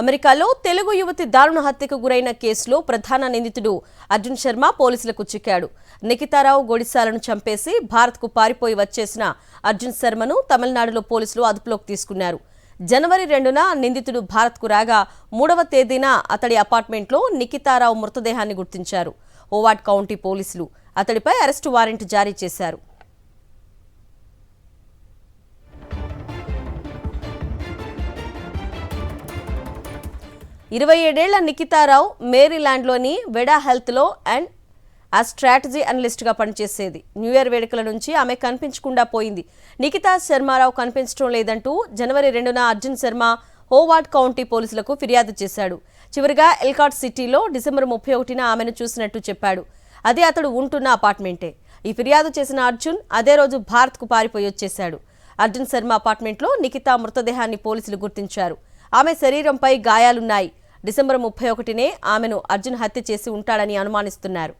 అమెరికాలో తెలుగు యువతి దారుణ హత్యకు గురైన కేసులో ప్రధాన నిందితుడు అర్జున్ శర్మ పోలీసులకు చిక్కాడు. నిఖితారావు గొడిసాలను చంపేసి భారత్కు పారిపోయి వచ్చేసిన అర్జున్ శర్మను తమిళనాడులో పోలీసులు అదుపులోకి తీసుకున్నారు. జనవరి 2న నిందితుడు భారత్కు రాగా 3వ తేదీన అతడి అపార్ట్మెంట్లో నిఖితారావు మృతదేహాన్ని గుర్తించారు. హోవార్డ్ కౌంటీ పోలీసులు అతడిపై అరెస్టు వారెంట్ జారీ చేశారు. 27 ఏళ్ల నిఖితారావు మేరీల్యాండ్లోని వెడా హెల్త్లో అండ్ ఆ స్ట్రాటజీ అనలిస్ట్గా పనిచేసేది. న్యూ ఇయర్ వేడుకల నుంచి ఆమె కనిపించకుండా పోయింది. నిఖితా శర్మారావు కనిపించడం లేదంటూ జనవరి 2న అర్జున్ శర్మ హోవార్డ్ కౌంటీ పోలీసులకు ఫిర్యాదు చేశాడు. చివరిగా ఎల్కాట్ సిటీలో డిసెంబర్ 31న ఆమెను చూసినట్టు చెప్పాడు. అదే అతడు ఉంటున్న అపార్ట్మెంటే. ఈ ఫిర్యాదు చేసిన అర్జున్ అదే రోజు భారత్కు పారిపోయి వచ్చేశాడు. అర్జున్ శర్మ అపార్ట్మెంట్లో నిఖితా మృతదేహాన్ని పోలీసులు గుర్తించారు. ఆమె శరీరంపై గాయాలున్నాయి. డిసెంబర్ 31నే ఆమెను అర్జున్ హత్య చేసి ఉంటాడని అనుమానిస్తున్నారు.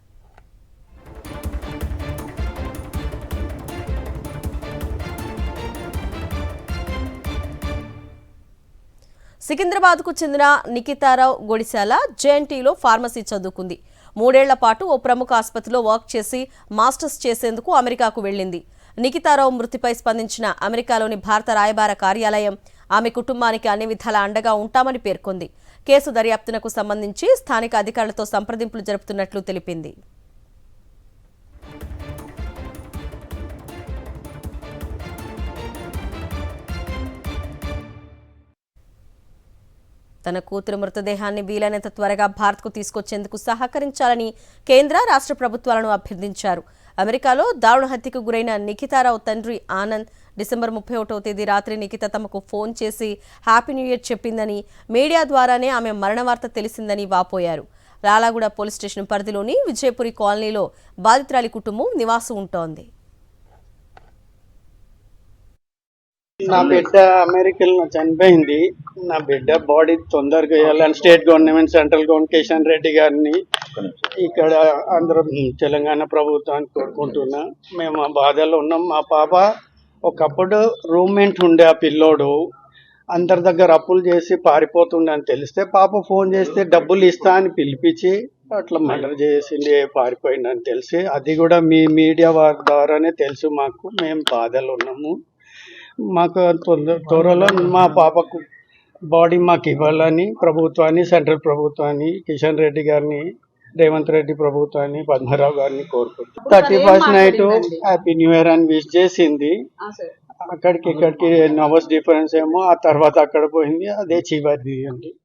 సికింద్రాబాద్కు చెందిన నిఖితారావు గొడిసాల జేఎన్టీలో ఫార్మసీ చదువుకుంది. 3 ఏళ్ల పాటు ఓ ప్రముఖ ఆసుపత్రిలో వర్క్ చేసి మాస్టర్స్ చేసేందుకు అమెరికాకు వెళ్లింది. నిఖితారావు మృతిపై స్పందించిన అమెరికాలోని భారత రాయబార కార్యాలయం ఆమె కుటుంబానికి అన్ని విధాలా అండగా ఉంటామని పేర్కొంది. కేసు దర్యాప్తునకు సంబంధించి స్థానిక అధికారులతో సంప్రదింపులు జరుపుతున్నట్లు తెలిపింది. తన కూతురు మృతదేహాన్ని వీలైనంత త్వరగా భారత్కు తీసుకొచ్చేందుకు సహకరించాలని కేంద్ర, రాష్ట్ర ప్రభుత్వాలను అభ్యర్థించారు. అమెరికాలో దారుణ హత్యకు గురైన నిఖితారావు తండ్రి ఆనంద్ డిసెంబర్ 31వ తేదీ రాత్రి నిఖిత తమకు ఫోన్ చేసి హ్యాపీ న్యూ ఇయర్ చెప్పిందని, మీడియా ద్వారానే ఆమె మరణ వార్త తెలిసిందని వాపోయారు. లాలాగూడ పోలీస్ స్టేషన్ పరిధిలోని విజయపురి కాలనీలో బాధితురాలి కుటుంబం నివాసం ఉంటోంది. నా బిడ్డ అమెరికాలో చనిపోయింది. నా బిడ్డ బాడీ తొందరగా వేయాలని state government, central government Kishan Reddy గారిని, ఇక్కడ ఆంధ్ర తెలంగాణ ప్రభుత్వాన్ని కోరుకుంటున్నా. మేము ఆ బాధలో ఉన్నాం. మా పాప ఒకప్పుడు రూమ్మేట్ ఉండే, ఆ పిల్లోడు అందరి దగ్గర అప్పులు చేసి పారిపోతుండే అని తెలిస్తే పాప ఫోన్ చేస్తే డబ్బులు ఇస్తా అని పిలిపించి అట్లా మర్డర్ చేసింది, పారిపోయిందని తెలిసి, అది కూడా మీ మీడియా వారి ద్వారానే తెలుసు మాకు. మేము బాధలు ఉన్నాము. మాకు త్వరలో మా పాపకు బాడీ మాకు ఇవ్వాలని ప్రభుత్వాన్ని, సెంట్రల్ ప్రభుత్వాన్ని, కిషన్ రెడ్డి గారిని, రేవంత్ రెడ్డి ప్రభుత్వాన్ని, పద్మారావు గారిని కోరుకుంటున్నాం. 31st night happy new year అని విష్ చేసింది. అక్కడికి ఇక్కడికి 9 అవర్స్ డిఫరెన్స్ ఏమో. ఆ తర్వాత అక్కడ పోయింది. అదే చివరిది అండి.